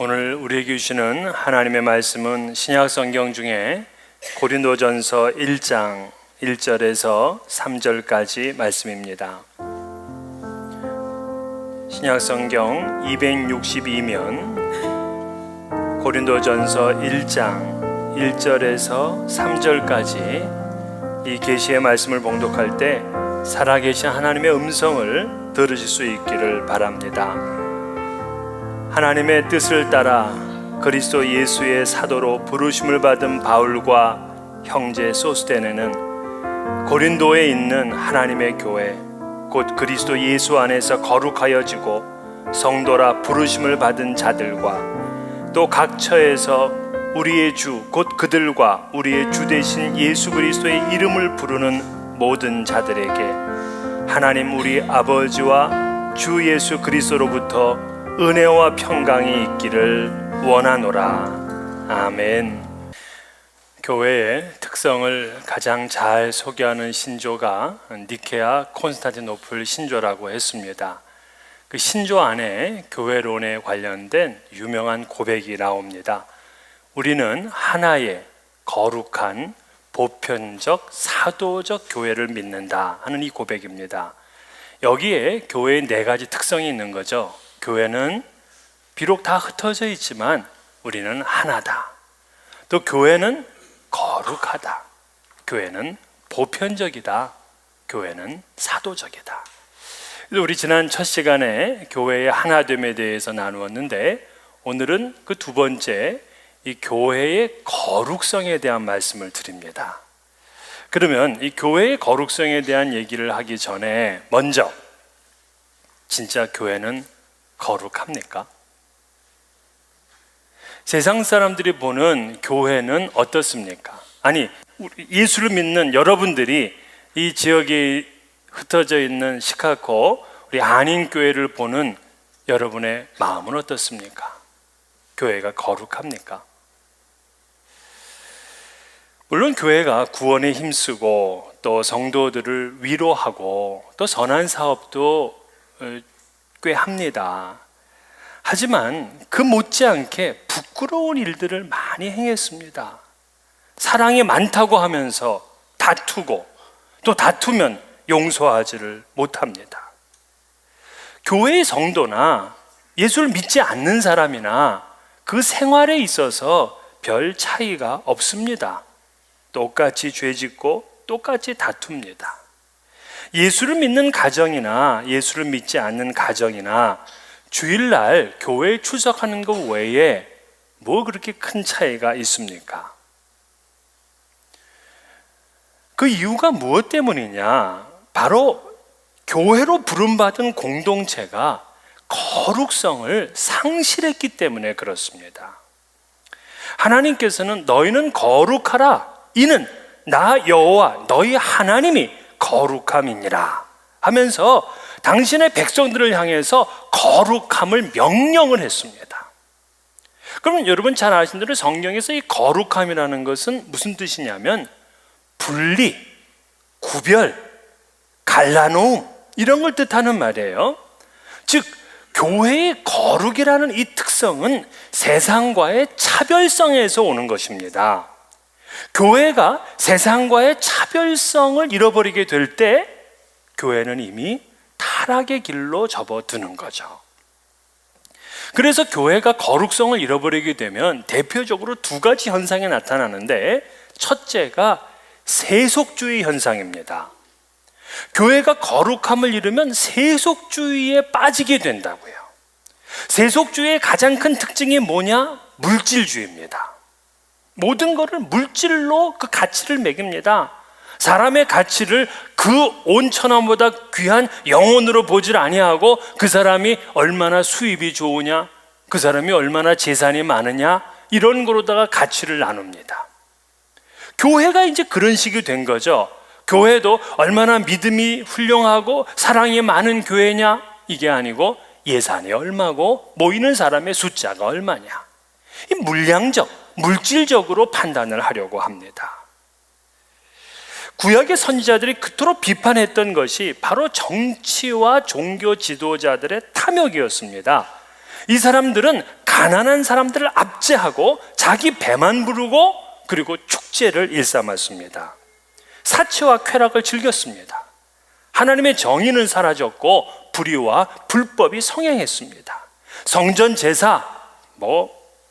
오늘 우리에게 주시는 하나님의 말씀은 신약성경 중에 고린도전서 1장 1절에서 3절까지 말씀입니다. 신약성경 262면 고린도전서 1장 1절에서 3절까지 이 계시의 말씀을 봉독할 때 살아계신 하나님의 음성을 들으실 수 있기를 바랍니다. 하나님의 뜻을 따라 그리스도 예수의 사도로 부르심을 받은 바울과 형제 소스데네는 고린도에 있는 하나님의 교회 곧 그리스도 예수 안에서 거룩하여지고 성도라 부르심을 받은 자들과 또 각 처에서 우리의 주 곧 그들과 우리의 주 되신 예수 그리스도의 이름을 부르는 모든 자들에게 하나님 우리 아버지와 주 예수 그리스도로부터 은혜와 평강이 있기를 원하노라. 아멘. 교회의 특성을 가장 잘 소개하는 신조가 니케아 콘스탄티노플 신조라고 했습니다. 그 신조 안에 교회론에 관련된 유명한 고백이 나옵니다. 우리는 하나의 거룩한 보편적 사도적 교회를 믿는다 하는 이 고백입니다. 여기에 교회의 네 가지 특성이 있는 거죠. 교회는 비록 다 흩어져 있지만 우리는 하나다. 또 교회는 거룩하다. 교회는 보편적이다. 교회는 사도적이다. 우리 지난 첫 시간에 교회의 하나됨에 대해서 나누었는데 오늘은 그 두 번째 이 교회의 거룩성에 대한 말씀을 드립니다. 그러면 이 교회의 거룩성에 대한 얘기를 하기 전에 먼저 진짜 교회는 거룩합니까? 세상 사람들이 보는 교회는 어떻습니까? 아니, 예수를 믿는 여러분들이 이 지역에 흩어져 있는 시카고 우리 한인교회를 보는 여러분의 마음은 어떻습니까? 교회가 거룩합니까? 물론 교회가 구원에 힘쓰고 또 성도들을 위로하고 또 선한 사업도 꽤 합니다. 하지만 그 못지않게 부끄러운 일들을 많이 행했습니다. 사랑이 많다고 하면서 다투고 또 다투면 용서하지를 못합니다. 교회의 성도나 예수를 믿지 않는 사람이나 그 생활에 있어서 별 차이가 없습니다. 똑같이 죄짓고 똑같이 다툽니다. 예수를 믿는 가정이나 예수를 믿지 않는 가정이나 주일날 교회에 출석하는 것 외에 뭐 그렇게 큰 차이가 있습니까? 그 이유가 무엇 때문이냐? 바로 교회로 부름받은 공동체가 거룩성을 상실했기 때문에 그렇습니다. 하나님께서는 너희는 거룩하라. 이는 나 여호와 너희 하나님이 거룩함이니라 하면서 당신의 백성들을 향해서 거룩함을 명령을 했습니다. 그러면 여러분 잘 아시는 대로 성경에서 이 거룩함이라는 것은 무슨 뜻이냐면 분리, 구별, 갈라놓음 이런 걸 뜻하는 말이에요. 즉 교회의 거룩이라는 이 특성은 세상과의 차별성에서 오는 것입니다. 교회가 세상과의 차별성을 잃어버리게 될 때 교회는 이미 타락의 길로 접어드는 거죠. 그래서 교회가 거룩성을 잃어버리게 되면 대표적으로 두 가지 현상이 나타나는데 첫째가 세속주의 현상입니다. 교회가 거룩함을 잃으면 세속주의에 빠지게 된다고요. 세속주의의 가장 큰 특징이 뭐냐? 물질주의입니다. 모든 것을 물질로 그 가치를 매깁니다. 사람의 가치를 그 온 천하보다 귀한 영혼으로 보질 아니하고 그 사람이 얼마나 수입이 좋으냐, 그 사람이 얼마나 재산이 많으냐 이런 거로다가 가치를 나눕니다. 교회가 이제 그런 식이 된 거죠. 교회도 얼마나 믿음이 훌륭하고 사랑이 많은 교회냐 이게 아니고 예산이 얼마고 모이는 사람의 숫자가 얼마냐 이 물질적으로 판단을 하려고 합니다. 구약의 선지자들이 그토록 비판했던 것이 바로 정치와 종교 지도자들의 탐욕이었습니다. 이 사람들은 가난한 사람들을 압제하고 자기 배만 부르고 그리고 축제를 일삼았습니다. 사치와 쾌락을 즐겼습니다. 하나님의 정의는 사라졌고 불의와 불법이 성행했습니다. 성전 제사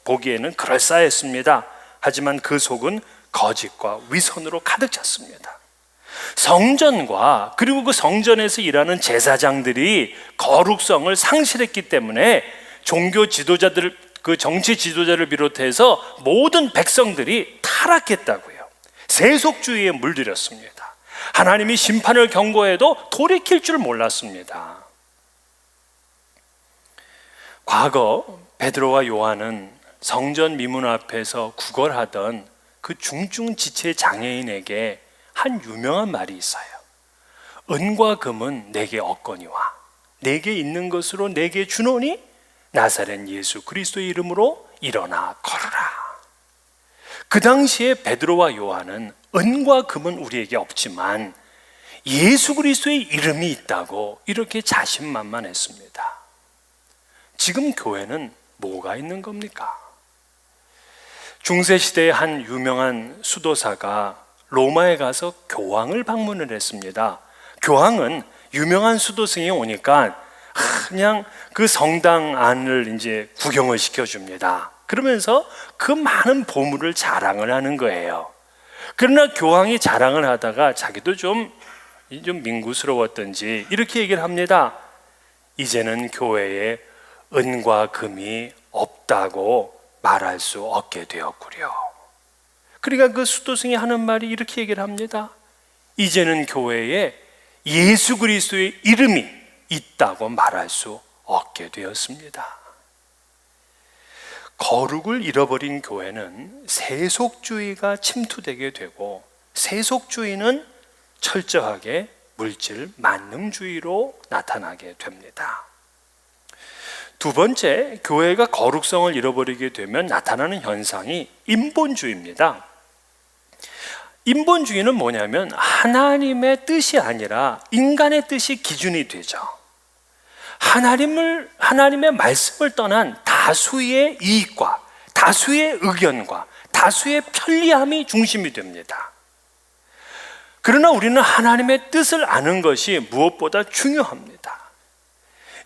보기에는 그럴싸했습니다. 하지만 그 속은 거짓과 위선으로 가득 찼습니다. 성전과 그리고 그 성전에서 일하는 제사장들이 거룩성을 상실했기 때문에 종교 지도자들, 그 정치 지도자를 비롯해서 모든 백성들이 타락했다고요. 세속주의에 물들였습니다. 하나님이 심판을 경고해도 돌이킬 줄 몰랐습니다. 과거 베드로와 요한은 성전 미문 앞에서 구걸하던 그 중증지체 장애인에게 한 유명한 말이 있어요. 은과 금은 내게 없거니와 내게 있는 것으로 내게 주노니 나사렛 예수 그리스도의 이름으로 일어나 걸으라. 그 당시에 베드로와 요한은 은과 금은 우리에게 없지만 예수 그리스도의 이름이 있다고 이렇게 자신만만했습니다. 지금 교회는 뭐가 있는 겁니까? 중세시대의 한 유명한 수도사가 로마에 가서 교황을 방문을 했습니다. 교황은 유명한 수도승이 오니까 그냥 그 성당 안을 이제 구경을 시켜줍니다. 그러면서 그 많은 보물을 자랑을 하는 거예요. 그러나 교황이 자랑을 하다가 자기도 좀 민구스러웠던지 이렇게 얘기를 합니다. 이제는 교회에 은과 금이 없다고 말할 수 없게 되었구려. 그러니까 그 수도승이 하는 말이 이렇게 얘기를 합니다. 이제는 교회에 예수 그리스도의 이름이 있다고 말할 수 없게 되었습니다. 거룩을 잃어버린 교회는 세속주의가 침투되게 되고 세속주의는 철저하게 물질 만능주의로 나타나게 됩니다. 두 번째, 교회가 거룩성을 잃어버리게 되면 나타나는 현상이 인본주의입니다. 인본주의는 뭐냐면 하나님의 뜻이 아니라 인간의 뜻이 기준이 되죠. 하나님의 말씀을 떠난 다수의 이익과 다수의 의견과 다수의 편리함이 중심이 됩니다. 그러나 우리는 하나님의 뜻을 아는 것이 무엇보다 중요합니다.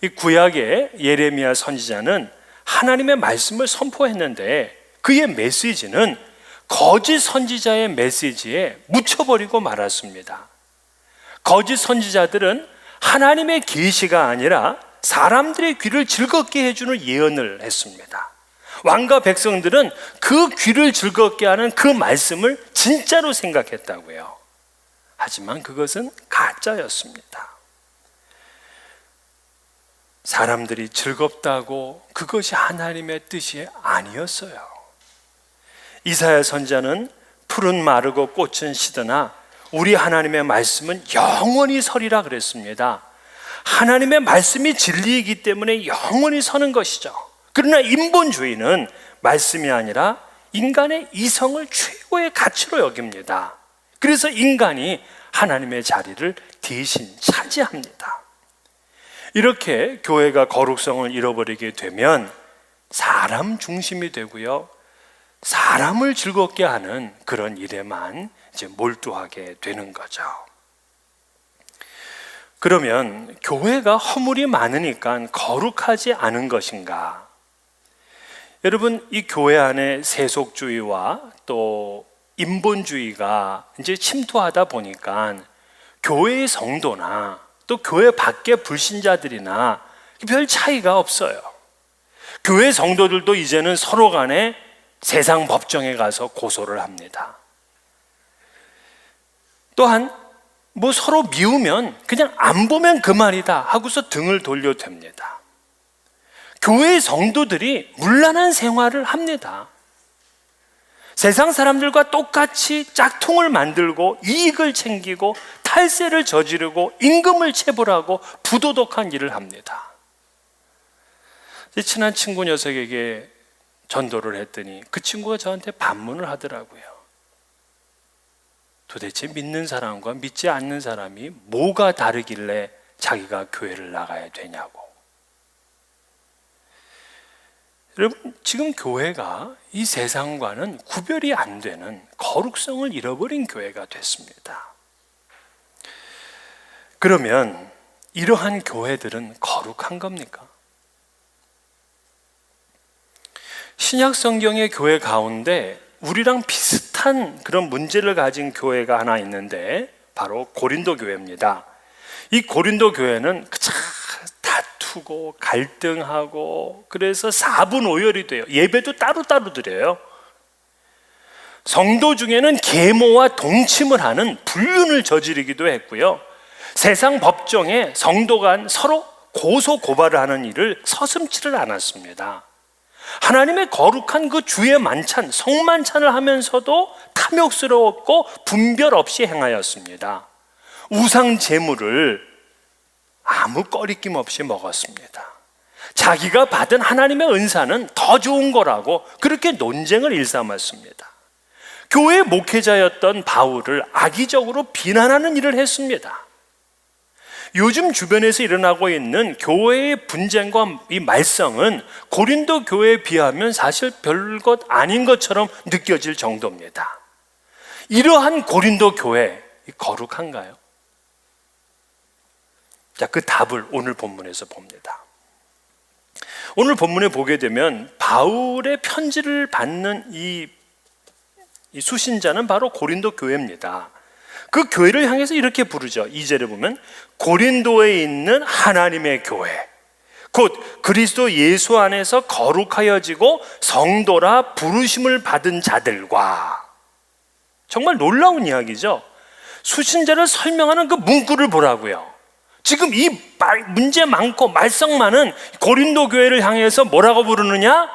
이 구약의 예레미야 선지자는 하나님의 말씀을 선포했는데 그의 메시지는 거짓 선지자의 메시지에 묻혀버리고 말았습니다. 거짓 선지자들은 하나님의 계시가 아니라 사람들의 귀를 즐겁게 해주는 예언을 했습니다. 왕과 백성들은 그 귀를 즐겁게 하는 그 말씀을 진짜로 생각했다고요. 하지만 그것은 가짜였습니다. 사람들이 즐겁다고 그것이 하나님의 뜻이 아니었어요. 이사야 선지자는 풀은 마르고 꽃은 시드나 우리 하나님의 말씀은 영원히 서리라 그랬습니다. 하나님의 말씀이 진리이기 때문에 영원히 서는 것이죠. 그러나 인본주의는 말씀이 아니라 인간의 이성을 최고의 가치로 여깁니다. 그래서 인간이 하나님의 자리를 대신 차지합니다. 이렇게 교회가 거룩성을 잃어버리게 되면 사람 중심이 되고요, 사람을 즐겁게 하는 그런 일에만 이제 몰두하게 되는 거죠. 그러면 교회가 허물이 많으니까 거룩하지 않은 것인가? 여러분, 이 교회 안에 세속주의와 또 인본주의가 이제 침투하다 보니까 교회의 성도나 또 교회 밖의 불신자들이나 별 차이가 없어요. 교회 성도들도 이제는 서로 간에 세상 법정에 가서 고소를 합니다. 또한 서로 미우면 그냥 안 보면 그만이다 하고서 등을 돌려댑니다. 교회 성도들이 문란한 생활을 합니다. 세상 사람들과 똑같이 짝퉁을 만들고 이익을 챙기고 탈세를 저지르고 임금을 체불하고 부도덕한 일을 합니다. 친한 친구 녀석에게 전도를 했더니 그 친구가 저한테 반문을 하더라고요. 도대체 믿는 사람과 믿지 않는 사람이 뭐가 다르길래 자기가 교회를 나가야 되냐고. 여러분, 지금 교회가 이 세상과는 구별이 안 되는 거룩성을 잃어버린 교회가 됐습니다. 그러면 이러한 교회들은 거룩한 겁니까? 신약 성경의 교회 가운데 우리랑 비슷한 그런 문제를 가진 교회가 하나 있는데 바로 고린도 교회입니다. 이 고린도 교회는 다투고 갈등하고 그래서 사분오열이 돼요. 예배도 따로따로 드려요. 성도 중에는 계모와 동침을 하는 불륜을 저지르기도 했고요. 세상 법정에 성도 간 서로 고소 고발을 하는 일을 서슴지를 않았습니다. 하나님의 거룩한 그 주의 만찬, 성만찬을 하면서도 탐욕스러웠고 분별 없이 행하였습니다. 우상 제물을 아무 꺼리낌 없이 먹었습니다. 자기가 받은 하나님의 은사는 더 좋은 거라고 그렇게 논쟁을 일삼았습니다. 교회 목회자였던 바울을 악의적으로 비난하는 일을 했습니다. 요즘 주변에서 일어나고 있는 교회의 분쟁과 이 말썽은 고린도 교회에 비하면 사실 별것 아닌 것처럼 느껴질 정도입니다. 이러한 고린도 교회, 거룩한가요? 자, 그 답을 오늘 본문에서 봅니다. 오늘 본문에 보게 되면 바울의 편지를 받는 이 수신자는 바로 고린도 교회입니다. 그 교회를 향해서 이렇게 부르죠. 2절에 보면 고린도에 있는 하나님의 교회, 곧 그리스도 예수 안에서 거룩하여지고 성도라 부르심을 받은 자들과. 정말 놀라운 이야기죠. 수신자를 설명하는 그 문구를 보라고요. 지금 이 문제 많고 말썽 많은 고린도 교회를 향해서 뭐라고 부르느냐?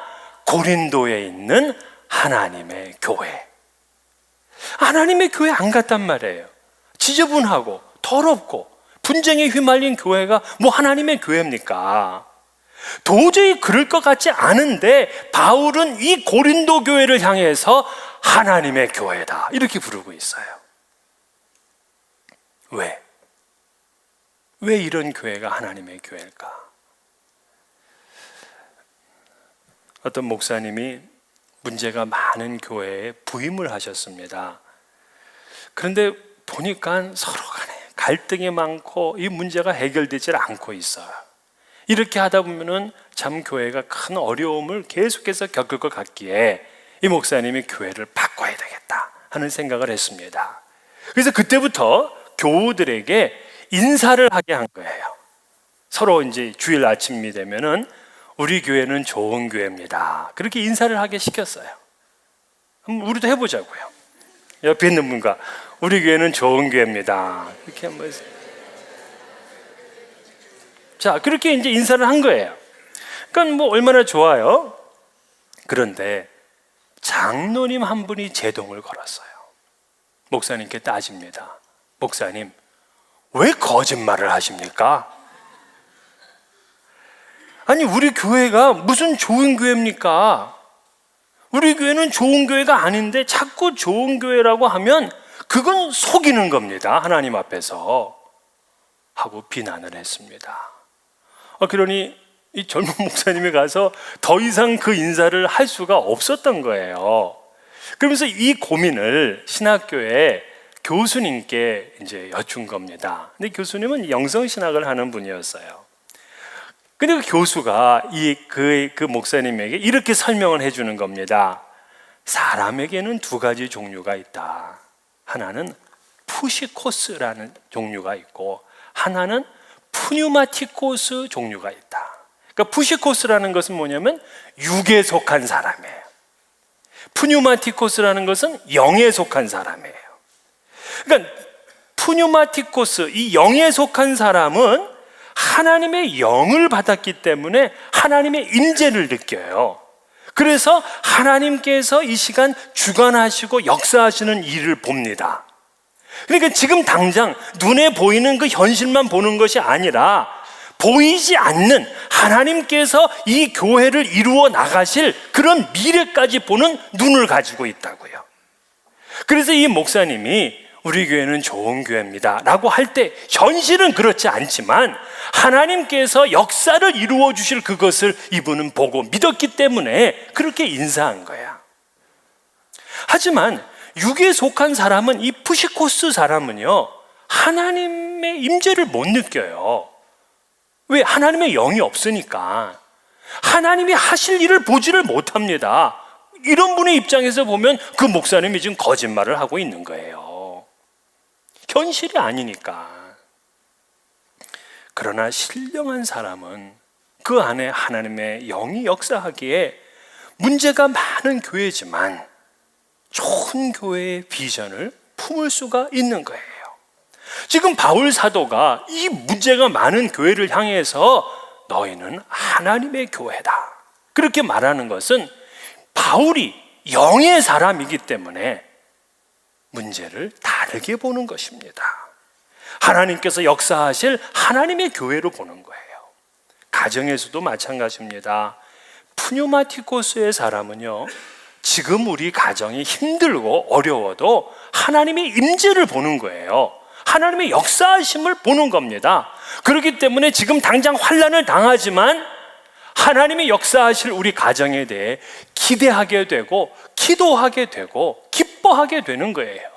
고린도에 있는 하나님의 교회. 하나님의 교회 안 갔단 말이에요. 지저분하고 더럽고 분쟁에 휘말린 교회가 뭐 하나님의 교회입니까? 도저히 그럴 것 같지 않은데 바울은 이 고린도 교회를 향해서 하나님의 교회다 이렇게 부르고 있어요. 왜? 왜 이런 교회가 하나님의 교회일까? 어떤 목사님이 문제가 많은 교회에 부임을 하셨습니다. 그런데 보니까 서로 간에 갈등이 많고 이 문제가 해결되지 않고 있어요. 이렇게 하다 보면은 참 교회가 큰 어려움을 계속해서 겪을 것 같기에 이 목사님이 교회를 바꿔야 되겠다 하는 생각을 했습니다. 그래서 그때부터 교우들에게 인사를 하게 한 거예요. 서로 이제 주일 아침이 되면은 우리 교회는 좋은 교회입니다. 그렇게 인사를 하게 시켰어요. 한번 우리도 해보자고요. 옆에 있는 분과 우리 교회는 좋은 교회입니다. 이렇게 한번 해서. 자, 그렇게 이제 인사를 한 거예요. 그러니까 뭐 얼마나 좋아요. 그런데 장로님 한 분이 제동을 걸었어요. 목사님께 따집니다. 목사님, 왜 거짓말을 하십니까? 아니, 우리 교회가 무슨 좋은 교회입니까? 우리 교회는 좋은 교회가 아닌데 자꾸 좋은 교회라고 하면 그건 속이는 겁니다. 하나님 앞에서 하고 비난을 했습니다. 그러니 이 젊은 목사님이 가서 더 이상 그 인사를 할 수가 없었던 거예요. 그러면서 이 고민을 신학교에 교수님께 이제 여쭌 겁니다. 근데 교수님은 영성신학을 하는 분이었어요. 근데 그 교수가 그 목사님에게 이렇게 설명을 해주는 겁니다. 사람에게는 두 가지 종류가 있다. 하나는 푸시코스라는 종류가 있고 하나는 푸뉴마티코스 종류가 있다. 그러니까 푸시코스라는 것은 뭐냐면 육에 속한 사람이에요. 푸뉴마티코스라는 것은 영에 속한 사람이에요. 그러니까 푸뉴마티코스, 이 영에 속한 사람은 하나님의 영을 받았기 때문에 하나님의 임재를 느껴요. 그래서 하나님께서 이 시간 주관하시고 역사하시는 일을 봅니다. 그러니까 지금 당장 눈에 보이는 그 현실만 보는 것이 아니라 보이지 않는 하나님께서 이 교회를 이루어 나가실 그런 미래까지 보는 눈을 가지고 있다고요. 그래서 이 목사님이 우리 교회는 좋은 교회입니다 라고 할 때 현실은 그렇지 않지만 하나님께서 역사를 이루어 주실 그것을 이분은 보고 믿었기 때문에 그렇게 인사한 거야. 하지만 육에 속한 사람은, 이 푸시코스 사람은요, 하나님의 임재를 못 느껴요. 왜? 하나님의 영이 없으니까. 하나님이 하실 일을 보지를 못합니다. 이런 분의 입장에서 보면 그 목사님이 지금 거짓말을 하고 있는 거예요. 현실이 아니니까. 그러나 신령한 사람은 그 안에 하나님의 영이 역사하기에 문제가 많은 교회지만 좋은 교회의 비전을 품을 수가 있는 거예요. 지금 바울 사도가 이 문제가 많은 교회를 향해서 너희는 하나님의 교회다 그렇게 말하는 것은 바울이 영의 사람이기 때문에 문제를 다르게 보는 것입니다. 하나님께서 역사하실 하나님의 교회로 보는 거예요. 가정에서도 마찬가지입니다. 푸뉴마티코스의 사람은요, 지금 우리 가정이 힘들고 어려워도 하나님의 임재를 보는 거예요. 하나님의 역사하심을 보는 겁니다. 그렇기 때문에 지금 당장 환난을 당하지만 하나님의 역사하실 우리 가정에 대해 기대하게 되고 기도하게 되고 기뻐하게 되는 거예요.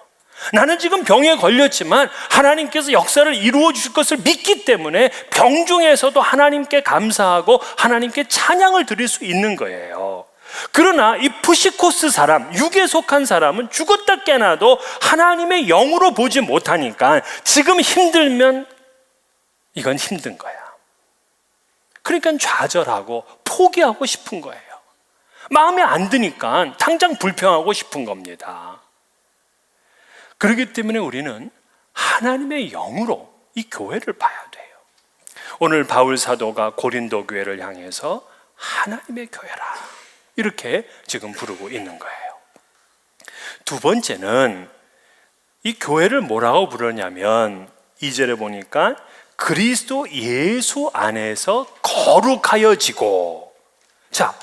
나는 지금 병에 걸렸지만 하나님께서 역사를 이루어 주실 것을 믿기 때문에 병 중에서도 하나님께 감사하고 하나님께 찬양을 드릴 수 있는 거예요. 그러나 이 푸시코스 사람, 육에 속한 사람은 죽었다 깨나도 하나님의 영으로 보지 못하니까 지금 힘들면 이건 힘든 거야. 그러니까 좌절하고 포기하고 싶은 거예요. 마음에 안 드니까 당장 불평하고 싶은 겁니다. 그렇기 때문에 우리는 하나님의 영으로 이 교회를 봐야 돼요. 오늘 바울 사도가 고린도 교회를 향해서 하나님의 교회라 이렇게 지금 부르고 있는 거예요. 두 번째는 이 교회를 뭐라고 부르냐면 2절에 보니까 그리스도 예수 안에서 거룩하여지고, 자,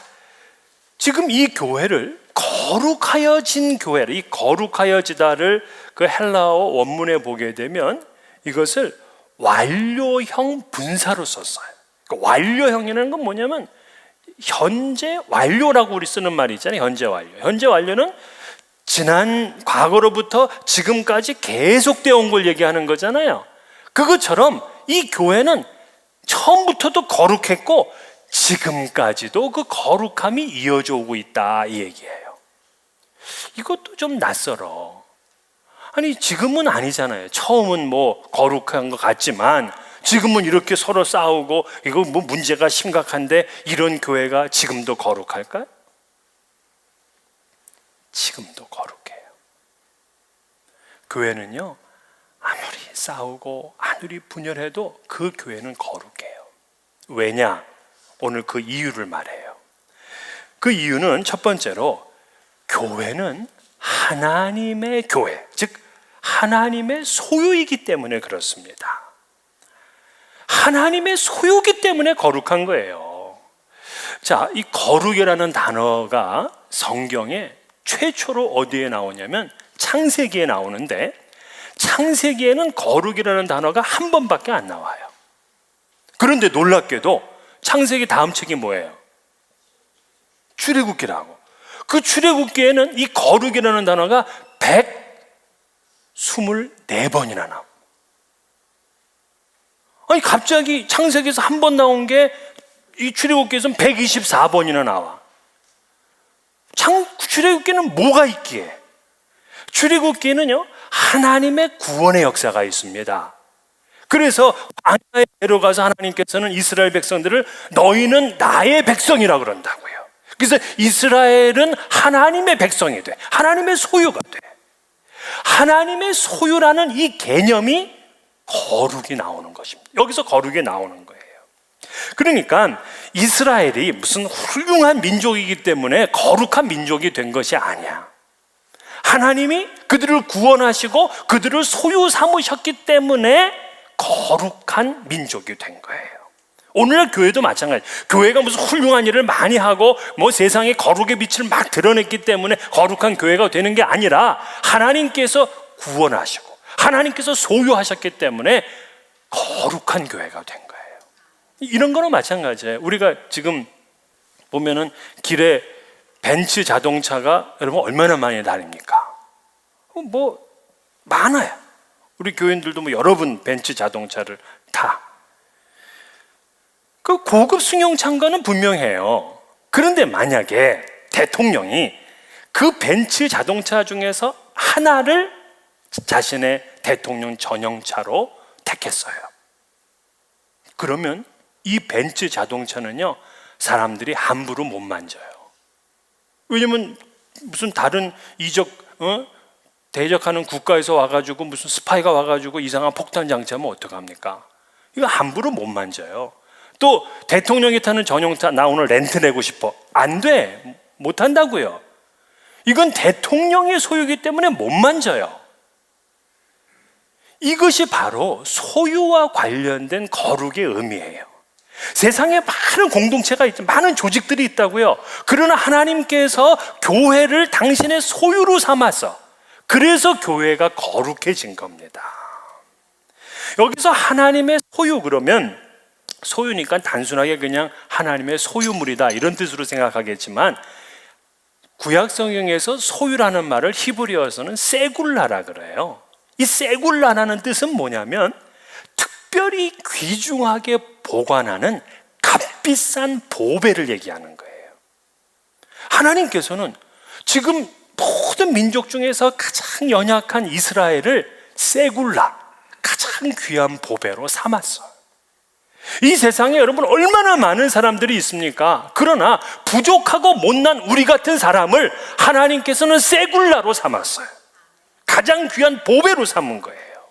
지금 이 교회를 거룩하여진 교회를, 이 거룩하여지다를 그 헬라어 원문에 보게 되면 이것을 완료형 분사로 썼어요. 그러니까 완료형이라는 건 뭐냐면 현재 완료라고 우리 쓰는 말이 있잖아요. 현재 완료. 현재 완료는 지난 과거로부터 지금까지 계속되어 온 걸 얘기하는 거잖아요. 그것처럼 이 교회는 처음부터도 거룩했고 지금까지도 그 거룩함이 이어져 오고 있다 이 얘기예요. 이것도 좀 낯설어. 아니 지금은 아니잖아요. 처음은 뭐 거룩한 것 같지만 지금은 이렇게 서로 싸우고 이거 뭐 문제가 심각한데 이런 교회가 지금도 거룩할까요? 지금도 거룩해요. 교회는요, 아무리 싸우고 아무리 분열해도 그 교회는 거룩해요. 왜냐? 오늘 그 이유를 말해요. 그 이유는 첫 번째로 교회는 하나님의 교회, 즉 하나님의 소유이기 때문에 그렇습니다. 하나님의 소유이기 때문에 거룩한 거예요. 자, 이 거룩이라는 단어가 성경에 최초로 어디에 나오냐면 창세기에 나오는데 창세기에는 거룩이라는 단어가 한 번밖에 안 나와요. 그런데 놀랍게도 창세기 다음 책이 뭐예요? 출애굽기라고. 그 출애굽기에는 이 거룩이라는 단어가 124번이나 나와. 아니 갑자기 창세기에서 한 번 나온 게 이 출애굽기에서는 124번이나 나와. 출애굽기는 뭐가 있기에? 출애굽기는요, 하나님의 구원의 역사가 있습니다. 그래서 광야에 데려가서 하나님께서는 이스라엘 백성들을 너희는 나의 백성이라 그런다고요. 그래서 이스라엘은 하나님의 백성이 돼. 하나님의 소유가 돼. 하나님의 소유라는 이 개념이 거룩이 나오는 것입니다. 여기서 거룩이 나오는 거예요. 그러니까 이스라엘이 무슨 훌륭한 민족이기 때문에 거룩한 민족이 된 것이 아니야. 하나님이 그들을 구원하시고 그들을 소유 삼으셨기 때문에 거룩한 민족이 된 거예요. 오늘날 교회도 마찬가지. 교회가 무슨 훌륭한 일을 많이 하고 뭐 세상에 거룩의 빛을 막 드러냈기 때문에 거룩한 교회가 되는 게 아니라 하나님께서 구원하시고 하나님께서 소유하셨기 때문에 거룩한 교회가 된 거예요. 이런 거는 마찬가지예요. 우리가 지금 보면은 길에 벤츠 자동차가 여러분 얼마나 많이 다닙니까? 뭐 많아요. 우리 교인들도 뭐 여러 분 벤츠 자동차를 타. 그 고급 승용차인가는 분명해요. 그런데 만약에 대통령이 그 벤츠 자동차 중에서 하나를 자신의 대통령 전용차로 택했어요. 그러면 이 벤츠 자동차는요, 사람들이 함부로 못 만져요. 왜냐면 무슨 다른 대적하는 국가에서 와가지고 무슨 스파이가 와가지고 이상한 폭탄 장치하면 어떡합니까? 이거 함부로 못 만져요. 또 대통령이 타는 전용차 나 오늘 렌트 내고 싶어. 안 돼. 못 한다고요. 이건 대통령의 소유이기 때문에 못 만져요. 이것이 바로 소유와 관련된 거룩의 의미예요. 세상에 많은 공동체가 있죠. 많은 조직들이 있다고요. 그러나 하나님께서 교회를 당신의 소유로 삼아서 그래서 교회가 거룩해진 겁니다. 여기서 하나님의 소유 그러면 소유니까 단순하게 그냥 하나님의 소유물이다 이런 뜻으로 생각하겠지만 구약 성경에서 소유라는 말을 히브리어에서는 세굴라라 그래요. 이 세굴라라는 뜻은 뭐냐면 특별히 귀중하게 보관하는 값비싼 보배를 얘기하는 거예요. 하나님께서는 지금 모든 민족 중에서 가장 연약한 이스라엘을 세굴라, 가장 귀한 보배로 삼았어요. 이 세상에 여러분 얼마나 많은 사람들이 있습니까? 그러나 부족하고 못난 우리 같은 사람을 하나님께서는 세굴라로 삼았어요. 가장 귀한 보배로 삼은 거예요.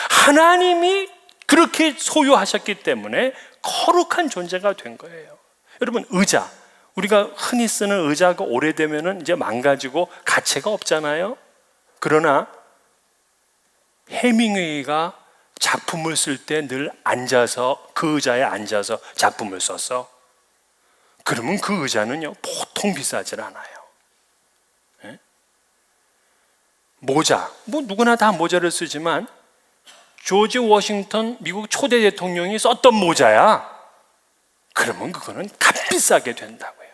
하나님이 그렇게 소유하셨기 때문에 거룩한 존재가 된 거예요. 여러분 의자, 우리가 흔히 쓰는 의자가 오래되면 이제 망가지고 가치가 없잖아요. 그러나 해밍웨이가 작품을 쓸 때 늘 앉아서 그 의자에 앉아서 작품을 썼어. 그러면 그 의자는요 보통 비싸질 않아요. 네? 모자, 뭐 누구나 다 모자를 쓰지만 조지 워싱턴 미국 초대 대통령이 썼던 모자야. 그러면 그거는 값비싸게 된다고요.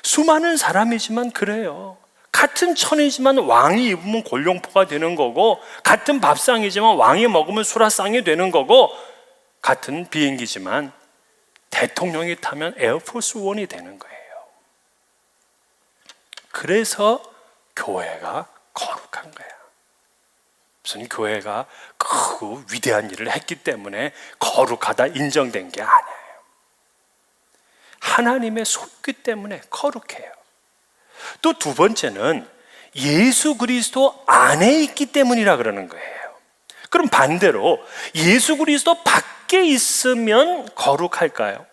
수많은 사람이지만 그래요. 같은 천이지만 왕이 입으면 골룡포가 되는 거고, 같은 밥상이지만 왕이 먹으면 수라상이 되는 거고, 같은 비행기지만 대통령이 타면 에어포스 원이 되는 거예요. 그래서 교회가 거룩한 거야. 무슨 교회가 크고 위대한 일을 했기 때문에 거룩하다 인정된 게 아니에요. 하나님의 속기 때문에 거룩해요. 또 두 번째는 예수 그리스도 안에 있기 때문이라 그러는 거예요. 그럼 반대로 예수 그리스도 밖에 있으면 거룩할까요?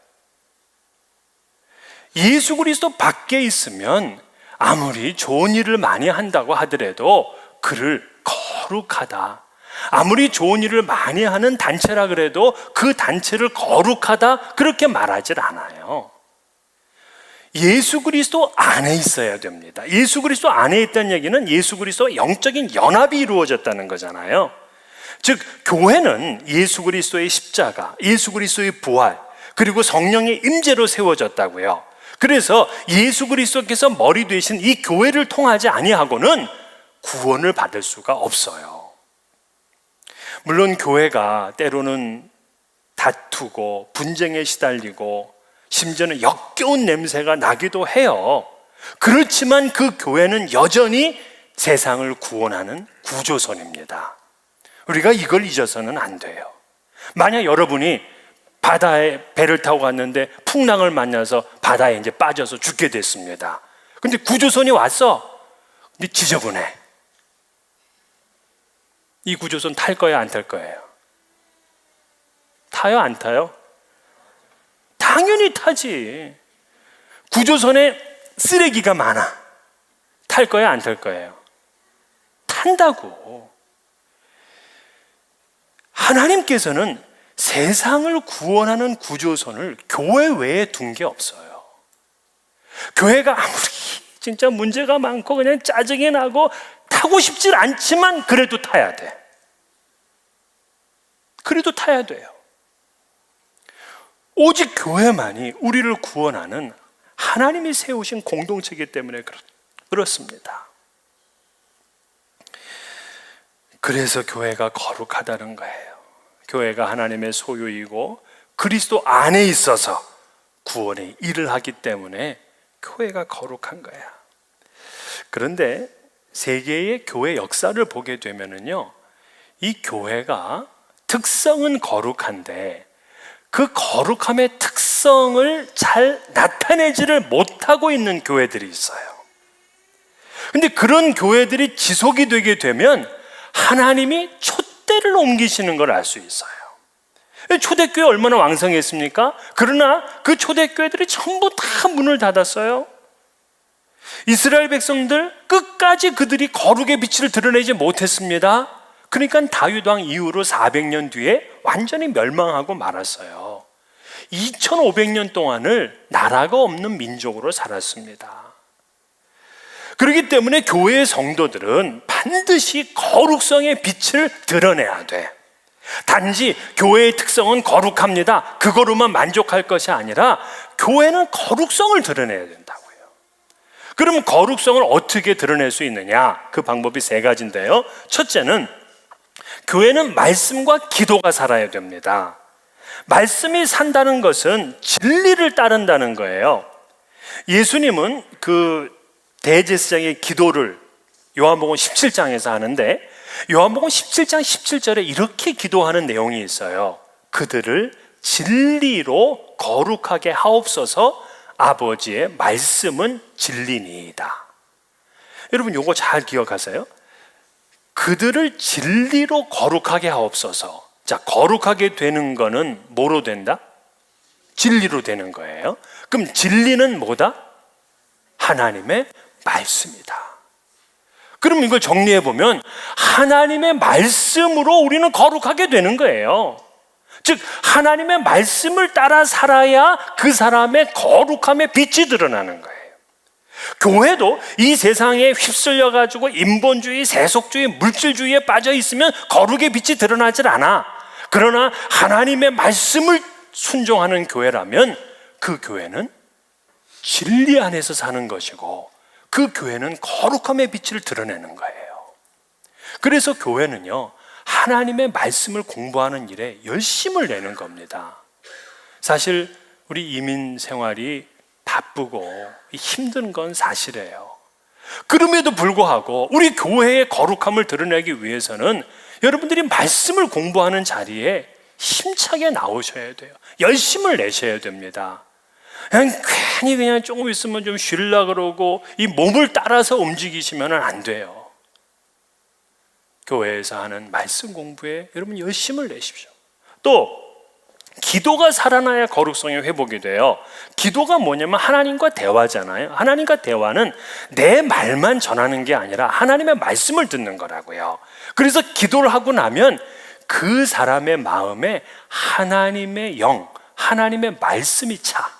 예수 그리스도 밖에 있으면 아무리 좋은 일을 많이 한다고 하더라도 그를 거룩하다, 아무리 좋은 일을 많이 하는 단체라 그래도 그 단체를 거룩하다 그렇게 말하질 않아요. 예수 그리스도 안에 있어야 됩니다. 예수 그리스도 안에 있다는 얘기는 예수 그리스도와 영적인 연합이 이루어졌다는 거잖아요. 즉 교회는 예수 그리스도의 십자가, 예수 그리스도의 부활, 그리고 성령의 임재로 세워졌다고요. 그래서 예수 그리스도께서 머리 되신 이 교회를 통하지 아니하고는 구원을 받을 수가 없어요. 물론 교회가 때로는 다투고 분쟁에 시달리고 심지어는 역겨운 냄새가 나기도 해요. 그렇지만 그 교회는 여전히 세상을 구원하는 구조선입니다. 우리가 이걸 잊어서는 안 돼요. 만약 여러분이 바다에 배를 타고 갔는데 풍랑을 만나서 바다에 이제 빠져서 죽게 됐습니다. 근데 구조선이 왔어. 근데 지저분해. 이 구조선 탈 거야, 안 탈 거예요? 타요, 안 타요? 당연히 타지. 구조선에 쓰레기가 많아. 탈 거야, 안 탈 거예요? 탄다고. 하나님께서는 세상을 구원하는 구조선을 교회 외에 둔 게 없어요. 교회가 아무리 진짜 문제가 많고 그냥 짜증이 나고 타고 싶질 않지만 그래도 타야 돼. 그래도 타야 돼요. 오직 교회만이 우리를 구원하는 하나님이 세우신 공동체이기 때문에 그렇습니다. 그래서 교회가 거룩하다는 거예요. 교회가 하나님의 소유이고 그리스도 안에 있어서 구원의 일을 하기 때문에 교회가 거룩한 거야. 그런데 세계의 교회 역사를 보게 되면은요, 이 교회가 특성은 거룩한데 그 거룩함의 특성을 잘 나타내지를 못하고 있는 교회들이 있어요. 근데 그런 교회들이 지속이 되게 되면 하나님이 촛대를 옮기시는 걸 알 수 있어요. 초대교회 얼마나 왕성했습니까? 그러나 그 초대교회들이 전부 다 문을 닫았어요. 이스라엘 백성들 끝까지 그들이 거룩의 빛을 드러내지 못했습니다. 그러니까 다윗 왕 이후로 400년 뒤에 완전히 멸망하고 말았어요. 2500년 동안을 나라가 없는 민족으로 살았습니다. 그렇기 때문에 교회의 성도들은 반드시 거룩성의 빛을 드러내야 돼. 단지 교회의 특성은 거룩합니다, 그거로만 만족할 것이 아니라 교회는 거룩성을 드러내야 된다고요. 그러면 거룩성을 어떻게 드러낼 수 있느냐? 그 방법이 세 가지인데요. 첫째는 교회는 말씀과 기도가 살아야 됩니다. 말씀이 산다는 것은 진리를 따른다는 거예요. 예수님은 그 대제사장의 기도를 요한복음 17장에서 하는데, 요한복음 17장 17절에 이렇게 기도하는 내용이 있어요. 그들을 진리로 거룩하게 하옵소서, 아버지의 말씀은 진리니이다. 여러분 요거 잘 기억하세요. 그들을 진리로 거룩하게 하옵소서. 자, 거룩하게 되는 거는 뭐로 된다? 진리로 되는 거예요. 그럼 진리는 뭐다? 하나님의 말씀이다. 그럼 이걸 정리해 보면 하나님의 말씀으로 우리는 거룩하게 되는 거예요. 즉 하나님의 말씀을 따라 살아야 그 사람의 거룩함의 빛이 드러나는 거예요. 교회도 이 세상에 휩쓸려 가지고 인본주의, 세속주의, 물질주의에 빠져 있으면 거룩의 빛이 드러나질 않아. 그러나 하나님의 말씀을 순종하는 교회라면 그 교회는 진리 안에서 사는 것이고 그 교회는 거룩함의 빛을 드러내는 거예요. 그래서 교회는요, 하나님의 말씀을 공부하는 일에 열심을 내는 겁니다. 사실 우리 이민 생활이 바쁘고 힘든 건 사실이에요. 그럼에도 불구하고 우리 교회의 거룩함을 드러내기 위해서는 여러분들이 말씀을 공부하는 자리에 힘차게 나오셔야 돼요. 열심을 내셔야 됩니다. 괜히 그냥 조금 있으면 좀 쉴라 그러고 이 몸을 따라서 움직이시면 안 돼요. 교회에서 하는 말씀 공부에 여러분 열심을 내십시오. 또 기도가 살아나야 거룩성이 회복이 돼요. 기도가 뭐냐면 하나님과 대화잖아요. 하나님과 대화는 내 말만 전하는 게 아니라 하나님의 말씀을 듣는 거라고요. 그래서 기도를 하고 나면 그 사람의 마음에 하나님의 영, 하나님의 말씀이 차.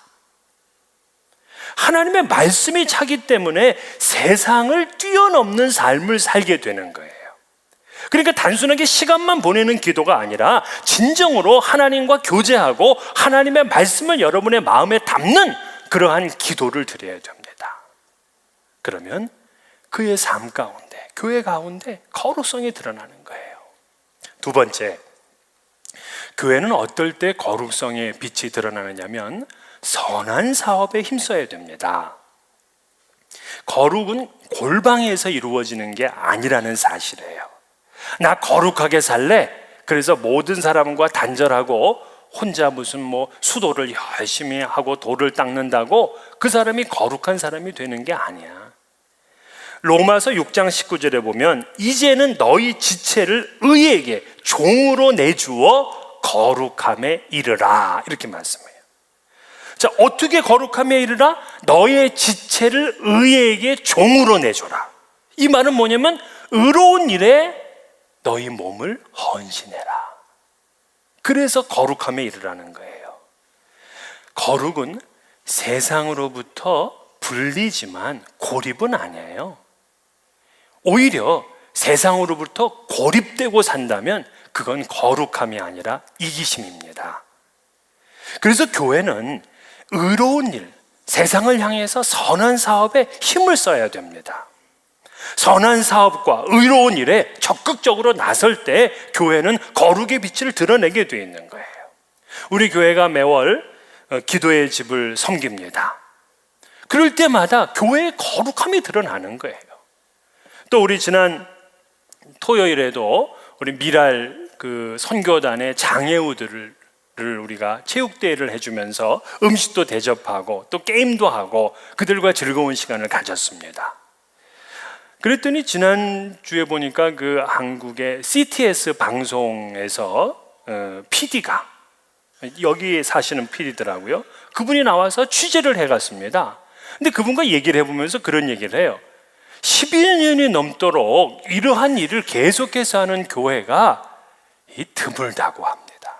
하나님의 말씀이 차기 때문에 세상을 뛰어넘는 삶을 살게 되는 거예요. 그러니까 단순하게 시간만 보내는 기도가 아니라 진정으로 하나님과 교제하고 하나님의 말씀을 여러분의 마음에 담는 그러한 기도를 드려야 됩니다. 그러면 그의 삶 가운데, 교회 가운데 거룩성이 드러나는 거예요. 두 번째, 교회는 어떨 때 거룩성의 빛이 드러나느냐면 선한 사업에 힘써야 됩니다. 거룩은 골방에서 이루어지는 게 아니라는 사실이에요. 나 거룩하게 살래? 그래서 모든 사람과 단절하고 혼자 무슨 수도를 열심히 하고 돌을 닦는다고 그 사람이 거룩한 사람이 되는 게 아니야. 로마서 6장 19절에 보면 이제는 너희 지체를 의에게 종으로 내주어 거룩함에 이르라, 이렇게 말씀해요. 자, 어떻게 거룩함에 이르라? 너의 지체를 의에게 종으로 내줘라. 이 말은 뭐냐면 의로운 일에 너희 몸을 헌신해라. 그래서 거룩함에 이르라는 거예요. 거룩은 세상으로부터 분리지만 고립은 아니에요. 오히려 세상으로부터 고립되고 산다면 그건 거룩함이 아니라 이기심입니다. 그래서 교회는 의로운 일, 세상을 향해서 선한 사업에 힘을 써야 됩니다. 선한 사업과 의로운 일에 적극적으로 나설 때 교회는 거룩의 빛을 드러내게 되어 있는 거예요. 우리 교회가 매월 기도의 집을 섬깁니다. 그럴 때마다 교회의 거룩함이 드러나는 거예요. 또 우리 지난 토요일에도 우리 미랄 그 선교단의 장애우들을 우리가 체육대회를 해주면서 음식도 대접하고 또 게임도 하고 그들과 즐거운 시간을 가졌습니다. 그랬더니 지난주에 보니까 그 한국의 CTS 방송에서 PD가 여기 사시는 PD더라고요. 그분이 나와서 취재를 해갔습니다. 근데 그분과 얘기를 해보면서 그런 얘기를 해요. 12년이 넘도록 이러한 일을 계속해서 하는 교회가 드물다고 합니다.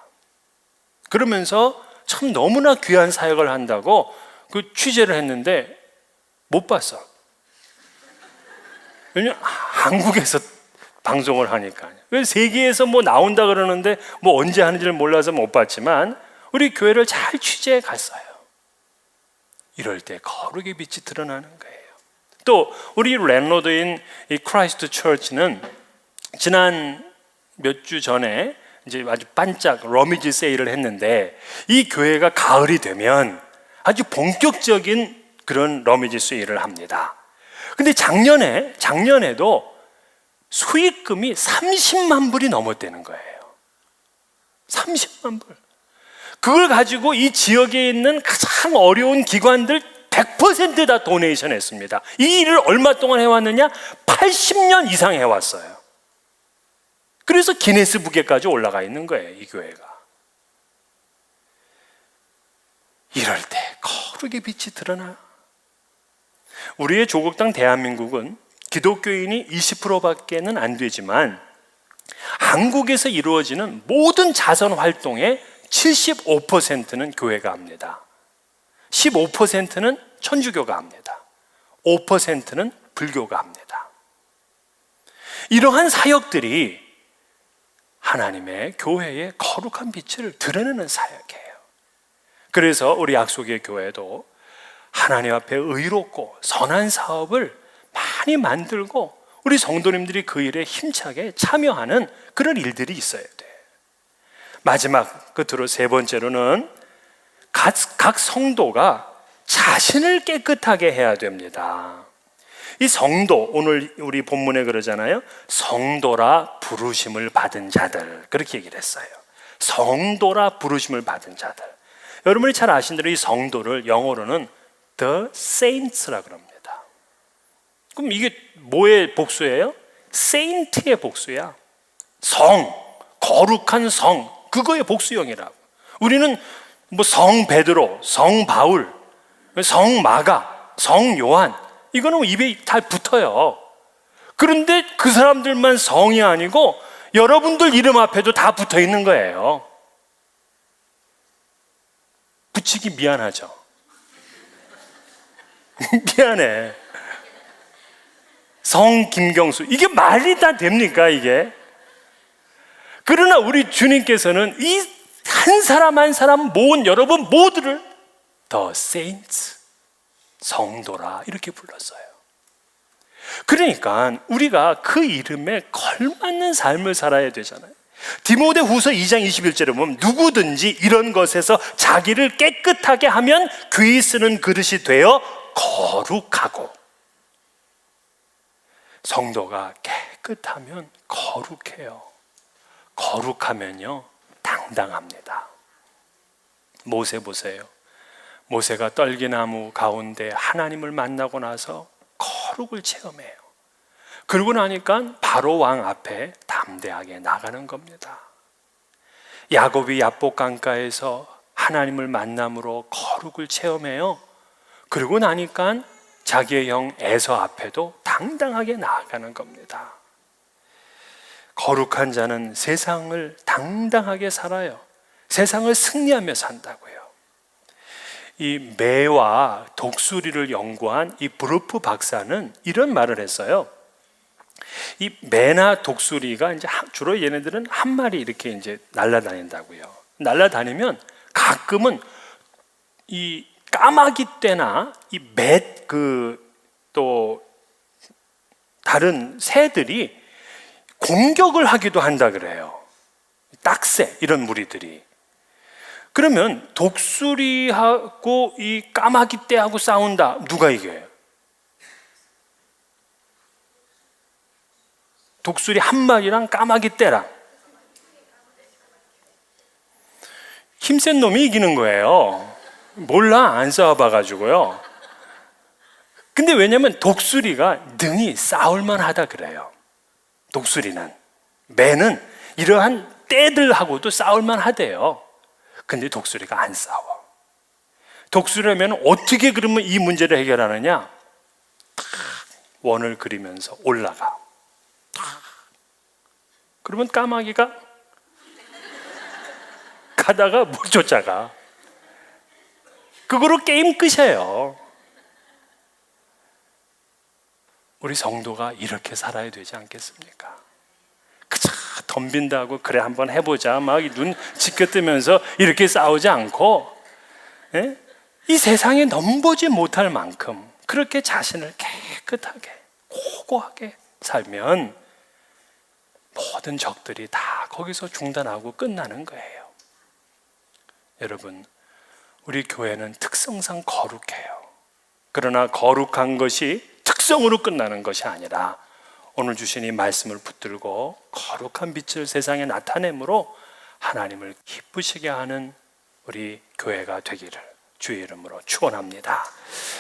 그러면서 참 너무나 귀한 사역을 한다고 그 취재를 했는데 못 봤어. 왜냐면 한국에서 방송을 하니까. 세계에서 뭐 나온다 그러는데 뭐 언제 하는지를 몰라서 못 봤지만 우리 교회를 잘 취재해 갔어요. 이럴 때 거룩의 빛이 드러나는 거예요. 또 우리 랜로드인 이 크라이스트 처치는 지난 몇 주 전에 이제 아주 반짝 러미지 세일을 했는데 이 교회가 가을이 되면 아주 본격적인 그런 러미지 세일을 합니다. 근데 작년에도 수익금이 30만 불이 넘었다는 거예요. 30만 불. 그걸 가지고 이 지역에 있는 가장 어려운 기관들 100% 다 도네이션 했습니다. 이 일을 얼마 동안 해왔느냐? 80년 이상 해왔어요. 그래서 기네스북에까지 올라가 있는 거예요, 이 교회가. 이럴 때 거룩의 빛이 드러나. 우리의 조국 땅 대한민국은 기독교인이 20%밖에는 안 되지만 한국에서 이루어지는 모든 자선 활동의 75%는 교회가 합니다. 15%는 천주교가 합니다. 5%는 불교가 합니다. 이러한 사역들이 하나님의 교회의 거룩한 빛을 드러내는 사역이에요. 그래서 우리 약속의 교회도 하나님 앞에 의롭고 선한 사업을 많이 만들고 우리 성도님들이 그 일에 힘차게 참여하는 그런 일들이 있어야 돼. 마지막 끝으로 세 번째로는 각 성도가 자신을 깨끗하게 해야 됩니다. 이 성도, 오늘 우리 본문에 그러잖아요. 성도라 부르심을 받은 자들, 그렇게 얘기를 했어요. 성도라 부르심을 받은 자들. 여러분이 잘 아신 대로 이 성도를 영어로는 The Saints라 그럽니다. 그럼 이게 뭐의 복수예요? Saint의 복수야. 성, 거룩한 성, 그거의 복수형이라고. 우리는 뭐 성 베드로, 성 바울, 성 마가, 성 요한, 이거는 입에 잘 붙어요. 그런데 그 사람들만 성이 아니고 여러분들 이름 앞에도 다 붙어 있는 거예요. 붙이기 미안하죠. 미안해. 성 김경수, 이게 말이 다 됩니까 이게? 그러나 우리 주님께서는 이 한 사람 한 사람 모은 여러분 모두를 The Saints, 성도라 이렇게 불렀어요. 그러니까 우리가 그 이름에 걸맞는 삶을 살아야 되잖아요. 디모데후서 2장 21절에 보면 누구든지 이런 것에서 자기를 깨끗하게 하면 귀 쓰는 그릇이 되어 거룩하고. 성도가 깨끗하면 거룩해요. 거룩하면요 당당합니다. 모세 보세요. 모세가 떨기나무 가운데 하나님을 만나고 나서 거룩을 체험해요. 그러고 나니까 바로 왕 앞에 담대하게 나가는 겁니다. 야곱이 야복 강가에서 하나님을 만남으로 거룩을 체험해요. 그러고 나니까 자기의 형 에서 앞에도 당당하게 나아가는 겁니다. 거룩한 자는 세상을 당당하게 살아요. 세상을 승리하며 산다고요. 이 매와 독수리를 연구한 이 브루프 박사는 이런 말을 했어요. 이 매나 독수리가 이제 주로 얘네들은 한 마리 이렇게 이제 날아다닌다고요. 날아다니면 가끔은 이 까마귀 떼나 이 또 다른 새들이 공격을 하기도 한다 그래요. 딱새 이런 무리들이. 그러면 독수리하고 이 까마귀 떼하고 싸운다. 누가 이겨요? 독수리 한 마리랑 까마귀 떼랑 힘센 놈이 이기는 거예요. 몰라, 안 싸워봐가지고요. 근데 왜냐면 독수리가 능히 싸울만 하다 그래요. 독수리는. 매는 이러한 떼들하고도 싸울만 하대요. 근데 독수리가 안 싸워. 독수리라면 어떻게 그러면 이 문제를 해결하느냐? 원을 그리면서 올라가. 그러면 까마귀가 가다가 못 쫓아가. 그거로 게임 끝이에요. 우리 성도가 이렇게 살아야 되지 않겠습니까? 그저 덤빈다고 그래 한번 해보자 막 눈 지켜뜨면서 이렇게 싸우지 않고, 예? 이 세상에 넘보지 못할 만큼 그렇게 자신을 깨끗하게 고고하게 살면 모든 적들이 다 거기서 중단하고 끝나는 거예요. 여러분, 우리 교회는 특성상 거룩해요. 그러나 거룩한 것이 특성으로 끝나는 것이 아니라 오늘 주신 이 말씀을 붙들고 거룩한 빛을 세상에 나타내므로 하나님을 기쁘시게 하는 우리 교회가 되기를 주의 이름으로 축원합니다.